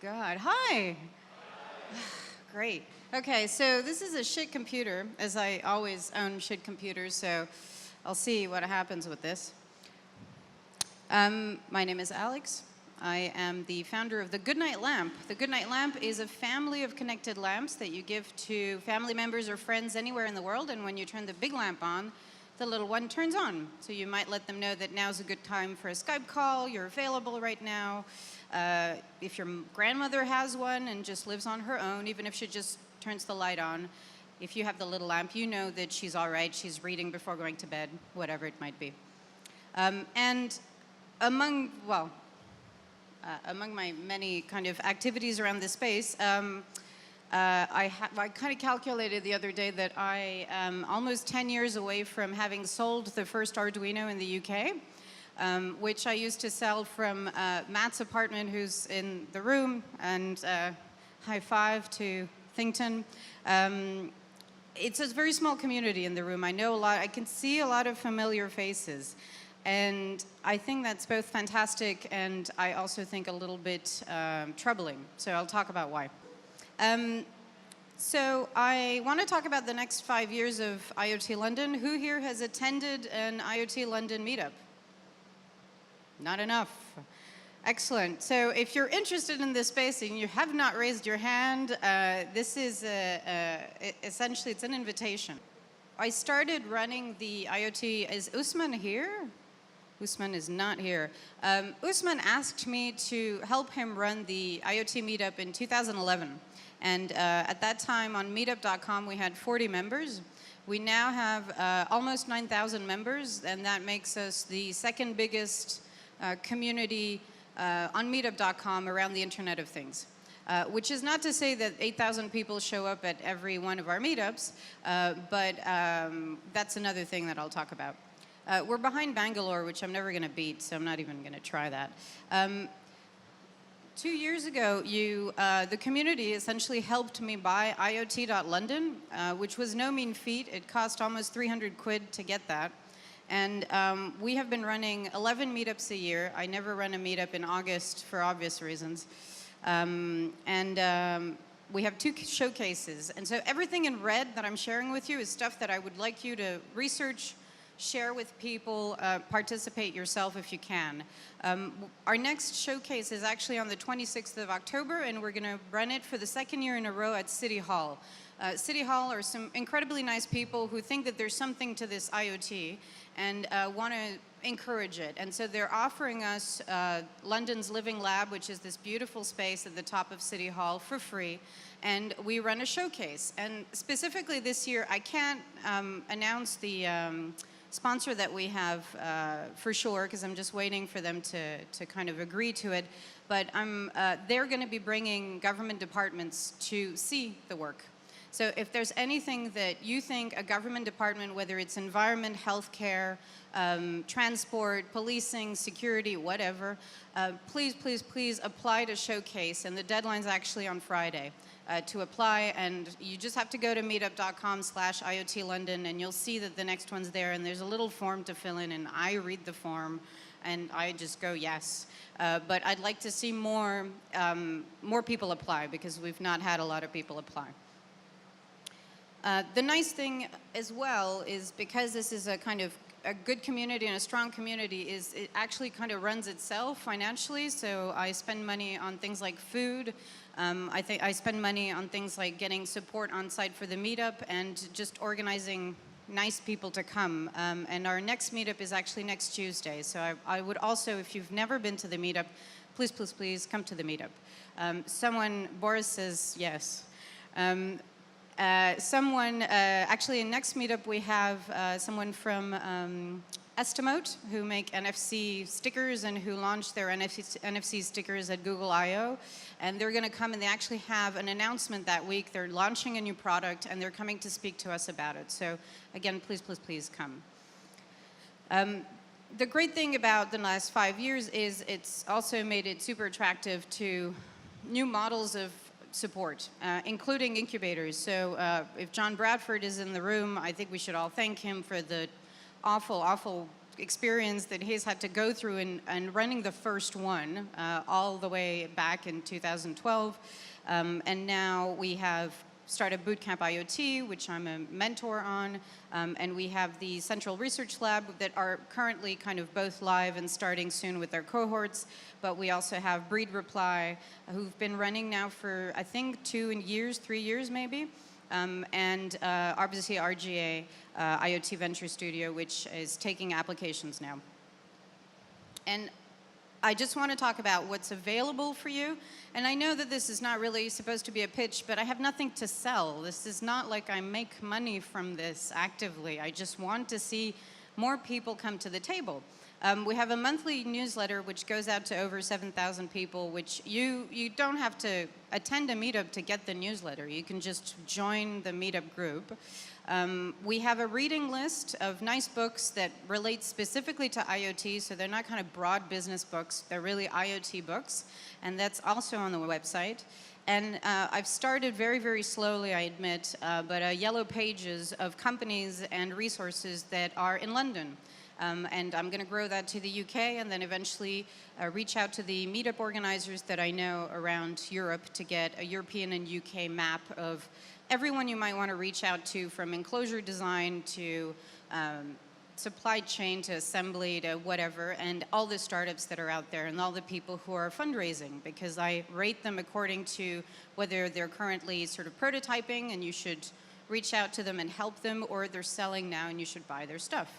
God. Hi. Great. Okay, so this is a shit computer, as I always own shit computers, so I'll see what happens with this. My name is Alex. I am the founder of the Goodnight Lamp. The Goodnight Lamp is a family of connected lamps that you give to family members or friends anywhere in the world, and when you turn the big lamp on, the little one turns on. So you might let them know that now's a good time for a Skype call, you're available right now. If your grandmother has one and just lives on her own, even if she just turns the light on, if you have the little lamp, you know that she's all right, she's reading before going to bed, whatever it might be. And among my many kind of activities around this space, I kind of calculated the other day that I am almost 10 years away from having sold the first Arduino in the UK, which I used to sell from Matt's apartment, who's in the room, and high five to Thington. It's a very small community in the room. I know a lot, I can see a lot of familiar faces. And I think that's both fantastic and I also think a little bit troubling. So I'll talk about why. So I want to talk about the next 5 years of IoT London. Who here has attended an IoT London meetup? Not enough. Excellent. So if you're interested in this space and you have not raised your hand, this is essentially, it's an invitation. I started running the IoT, is Usman here? Usman is not here. Usman asked me to help him run the IoT meetup in 2011. And at that time on meetup.com we had 40 members. We now have almost 9,000 members, and that makes us the second biggest community on meetup.com around the Internet of Things. Which is not to say that 8,000 people show up at every one of our meetups, but that's another thing that I'll talk about. We're behind Bangalore, which I'm never going to beat, so I'm not even going to try that. 2 years ago, the community essentially helped me buy IoT.London, which was no mean feat. It cost almost 300 quid to get that. And we have been running 11 meetups a year. I never run a meetup in August for obvious reasons. We have 2 showcases. And so everything in red that I'm sharing with you is stuff that I would like you to research, share with people, participate yourself if you can. Our next showcase is actually on the 26th of October, and we're going to run it for the 2nd year in a row at City Hall. City Hall are some incredibly nice people who think that there's something to this IoT and want to encourage it. And so they're offering us London's Living Lab, which is this beautiful space at the top of City Hall for free. And we run a showcase. And specifically this year, I can't announce the sponsor that we have for sure, because I'm just waiting for them to kind of agree to it. But they're going to be bringing government departments to see the work. So if there's anything that you think a government department, whether it's environment, healthcare, transport, policing, security, whatever, please, please, please apply to showcase. And the deadline's actually on Friday to apply. And you just have to go to meetup.com/IoT London and you'll see that the next one's there. And there's a little form to fill in, and I read the form and I just go yes. But I'd like to see more people apply, because we've not had a lot of people apply. The nice thing as well is, because this is a kind of a good community and a strong community, is it actually kind of runs itself financially. So I spend money on things like food. I spend money on things like getting support on site for the meetup and just organizing nice people to come. And our next meetup is actually next Tuesday. So I would also, if you've never been to the meetup, please, please, please come to the meetup. Boris says yes. Actually in next meetup we have someone from Estimote, who make NFC stickers and who launched their NFC stickers at Google I/O. And they're going to come, and they actually have an announcement that week. They're launching a new product and they're coming to speak to us about it. So again, please, please, please come. The great thing about the last 5 years is it's also made it super attractive to new models of support, including incubators. So if John Bradford is in the room, I think we should all thank him for the awful, awful experience that he's had to go through in running the first one all the way back in 2012. And now we have started Bootcamp IoT, which I'm a mentor on, and we have the Central Research Lab that are currently kind of both live and starting soon with their cohorts. But we also have Breed Reply, who've been running now for, I think, 3 years maybe. And obviously RGA, IoT Venture Studio, which is taking applications now. And I just want to talk about what's available for you. And I know that this is not really supposed to be a pitch, but I have nothing to sell. This is not like I make money from this actively. I just want to see more people come to the table. We have a monthly newsletter which goes out to over 7,000 people, which you don't have to attend a meetup to get the newsletter. You can just join the meetup group. We have a reading list of nice books that relate specifically to IoT, so they're not kind of broad business books. They're really IoT books, and that's also on the website. And I've started very, very slowly, I admit, but yellow pages of companies and resources that are in London. And I'm going to grow that to the UK and then eventually reach out to the meetup organizers that I know around Europe to get a European and UK map of everyone you might want to reach out to, from enclosure design to supply chain to assembly to whatever, and all the startups that are out there and all the people who are fundraising, because I rate them according to whether they're currently sort of prototyping and you should reach out to them and help them, or they're selling now and you should buy their stuff.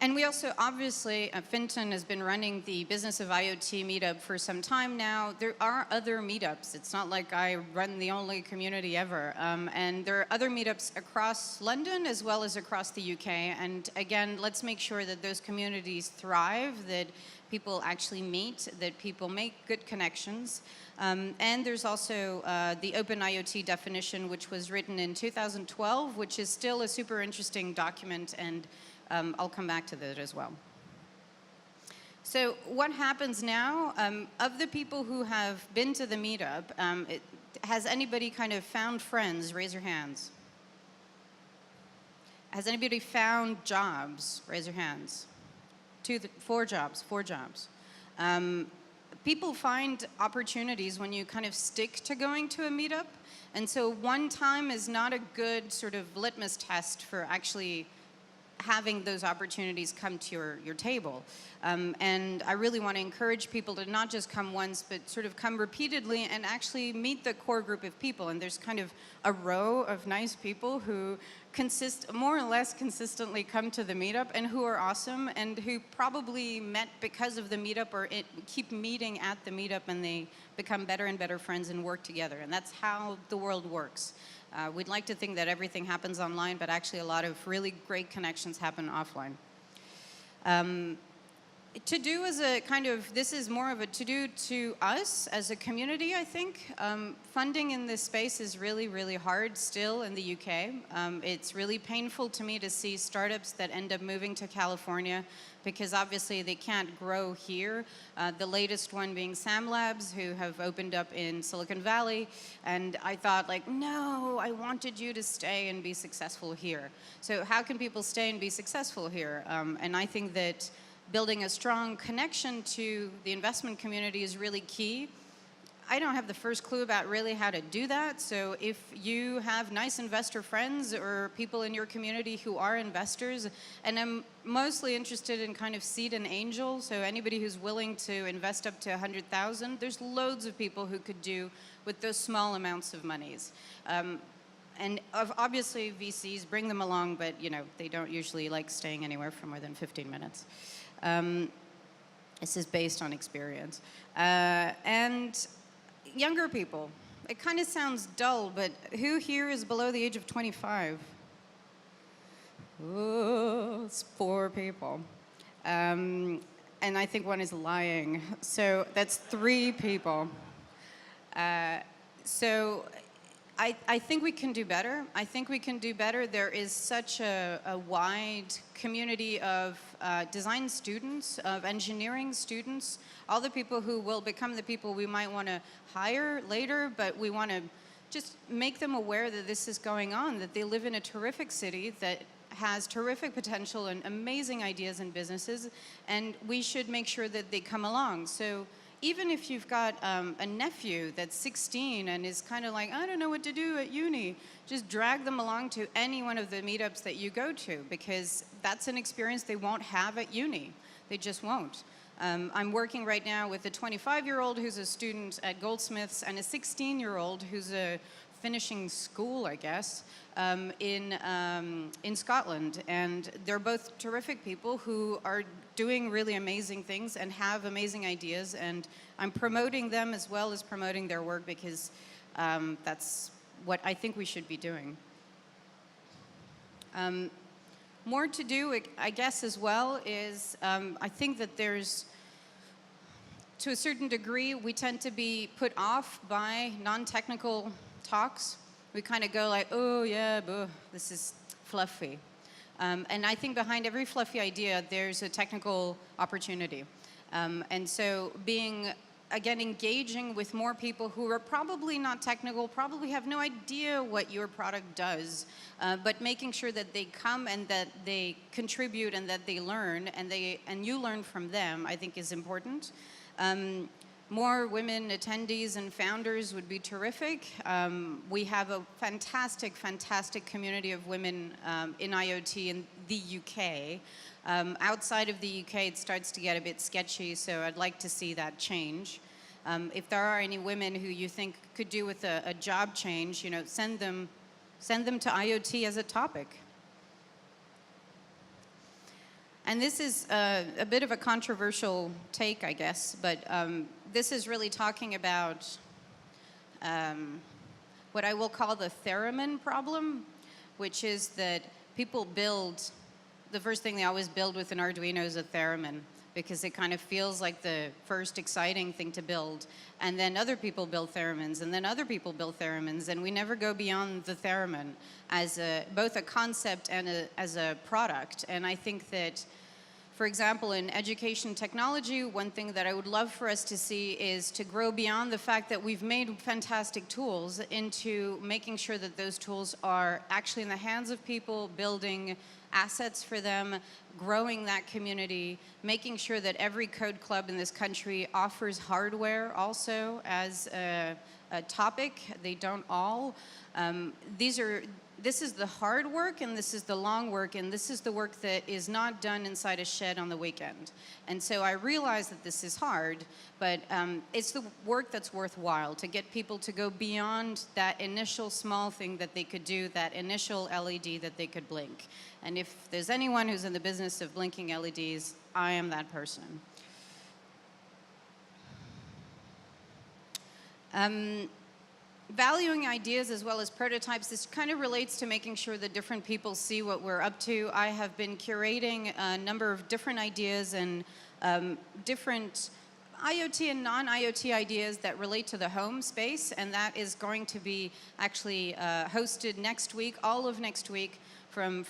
And we also, obviously, Finton has been running the Business of IoT meetup for some time now. There are other meetups. It's not like I run the only community ever. And there are other meetups across London as well as across the UK. And again, let's make sure that those communities thrive, that people actually meet, that people make good connections. And there's also the Open IoT Definition, which was written in 2012, which is still a super interesting document, and I'll come back to that as well. So what happens now? Of the people who have been to the meetup, has anybody kind of found friends? Raise your hands. Has anybody found jobs? Raise your hands. 4 jobs. People find opportunities when you kind of stick to going to a meetup. And so one time is not a good sort of litmus test for actually having those opportunities come to your table. And I really want to encourage people to not just come once, but sort of come repeatedly and actually meet the core group of people. And there's kind of a row of nice people who more or less consistently come to the meetup and who are awesome and who probably met because of the meetup or keep meeting at the meetup, and they become better and better friends and work together. And that's how the world works. We'd like to think that everything happens online, but actually a lot of really great connections happen offline. To-do is a kind of, this is more of a to-do to us as a community, I think. Funding in this space is really, really hard still in the UK. It's really painful to me to see startups that end up moving to California because obviously they can't grow here. The latest one being Sam Labs, who have opened up in Silicon Valley. And I thought, like, no, I wanted you to stay and be successful here. So how can people stay and be successful here? And I think that building a strong connection to the investment community is really key. I don't have the first clue about really how to do that, so if you have nice investor friends or people in your community who are investors, and I'm mostly interested in kind of seed and angel, so anybody who's willing to invest up to 100,000, there's loads of people who could do with those small amounts of monies. And obviously VCs bring them along, but you know, they don't usually like staying anywhere for more than 15 minutes. This is based on experience. And younger people. It kind of sounds dull, but who here is below the age of 25? Oh, it's 4 people. And I think one is lying. So that's 3 people. So I think we can do better. I think we can do better. There is such a wide community of design students, of engineering students, all the people who will become the people we might want to hire later, but we want to just make them aware that this is going on, that they live in a terrific city that has terrific potential and amazing ideas and businesses, and we should make sure that they come along. So even if you've got a nephew that's 16 and is kind of like, I don't know what to do at uni, just drag them along to any one of the meetups that you go to, because that's an experience they won't have at uni. They just won't. I'm working right now with a 25-year-old who's a student at Goldsmiths and a 16-year-old who's finishing school, I guess, in Scotland. And they're both terrific people who are doing really amazing things and have amazing ideas. And I'm promoting them as well as promoting their work, because that's what I think we should be doing. More to do, I guess, as well, is I think that there's, to a certain degree, we tend to be put off by non-technical talks. We kind of go like, oh yeah, this is fluffy. And I think behind every fluffy idea, there's a technical opportunity. And so being, again, engaging with more people who are probably not technical, probably have no idea what your product does, but making sure that they come and that they contribute and that they learn and you learn from them, I think is important. More women attendees and founders would be terrific. We have a fantastic, fantastic community of women in IoT in the UK. Outside of the UK, it starts to get a bit sketchy, so I'd like to see that change. If there are any women who you think could do with a job change, send them to IoT as a topic. And this is a bit of a controversial take, I guess, but this is really talking about what I will call the theremin problem, which is that people build, the first thing they always build with an Arduino is a theremin, because it kind of feels like the first exciting thing to build. And then other people build theremins, and then other people build theremins, and we never go beyond the theremin as both a concept and as a product. And I think that, for example, in education technology, one thing that I would love for us to see is to grow beyond the fact that we've made fantastic tools into making sure that those tools are actually in the hands of people, building assets for them, growing that community, making sure that every code club in this country offers hardware also as a topic. They don't all. This is the hard work, and this is the long work, and this is the work that is not done inside a shed on the weekend. And so I realize that this is hard, but it's the work that's worthwhile, to get people to go beyond that initial small thing that they could do, that initial LED that they could blink. And if there's anyone who's in the business of blinking LEDs, I am that person. Valuing ideas as well as prototypes, this kind of relates to making sure that different people see what we're up to. I have been curating a number of different ideas and different IoT and non-IoT ideas that relate to the home space, and that is going to be actually hosted next week, all of next week, from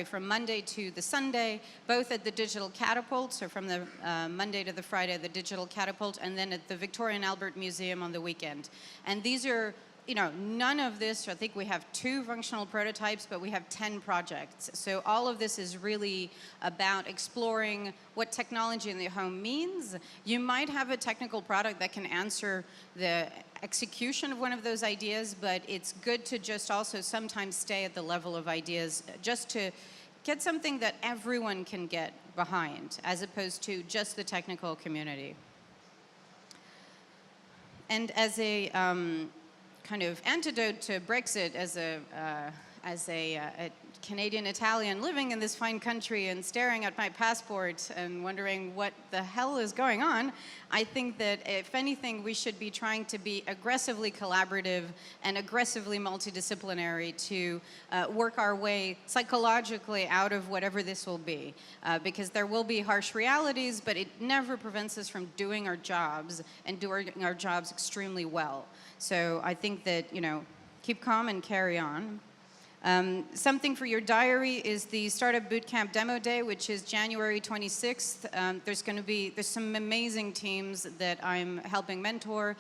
from Monday to the Sunday, both at the Digital Catapult, so from the Monday to the Friday at the Digital Catapult, and then at the Victoria and Albert Museum on the weekend. And these are, none of this, I think we have 2 functional prototypes, but we have 10 projects. So all of this is really about exploring what technology in the home means. You might have a technical product that can answer the execution of one of those ideas, but it's good to just also sometimes stay at the level of ideas, just to get something that everyone can get behind, as opposed to just the technical community. And as a kind of antidote to Brexit, as a Canadian Italian living in this fine country and staring at my passport and wondering what the hell is going on, I think that if anything, we should be trying to be aggressively collaborative and aggressively multidisciplinary to work our way psychologically out of whatever this will be. Because there will be harsh realities, but it never prevents us from doing our jobs and doing our jobs extremely well. So I think that, keep calm and carry on. Something for your diary is the Startup Bootcamp Demo Day, which is January 26th. There's some amazing teams that I'm helping mentor.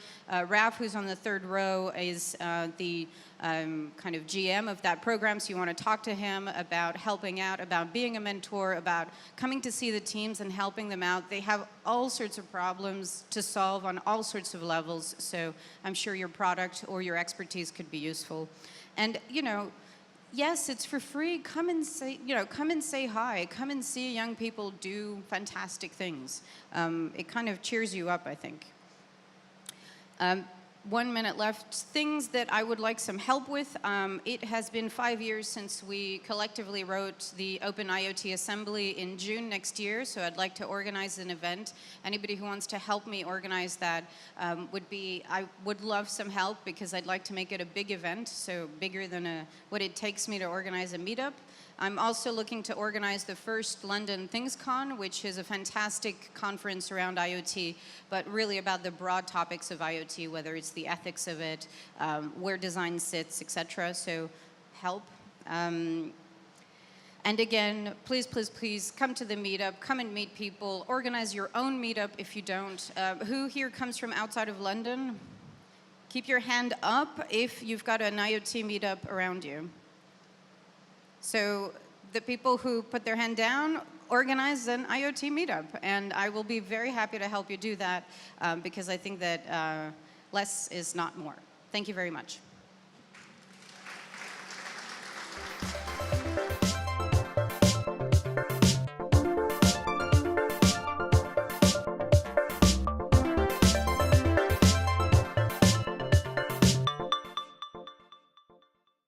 Raf, who's on the third row, is the kind of GM of that program, so you want to talk to him about helping out, about being a mentor, about coming to see the teams and helping them out. They have all sorts of problems to solve on all sorts of levels, so I'm sure your product or your expertise could be useful. And, you know, yes, it's for free. Come and say, come and say hi. Come and see young people do fantastic things. It kind of cheers you up, I think. 1 minute left. Things that I would like some help with. It has been 5 years since we collectively wrote the Open IoT Assembly in June next year, so I'd like to organize an event. Anybody who wants to help me organize that I would love some help, because I'd like to make it a big event, so bigger than what it takes me to organize a meetup. I'm also looking to organize the first London ThingsCon, which is a fantastic conference around IoT, but really about the broad topics of IoT, whether it's the ethics of it, where design sits, etc. So help. And again, please, please, please come to the meetup, come and meet people, organize your own meetup if you don't. Who here comes from outside of London? Keep your hand up if you've got an IoT meetup around you. So the people who put their hand down, organize an IoT meetup, and I will be very happy to help you do that, because I think that less is not more. Thank you very much.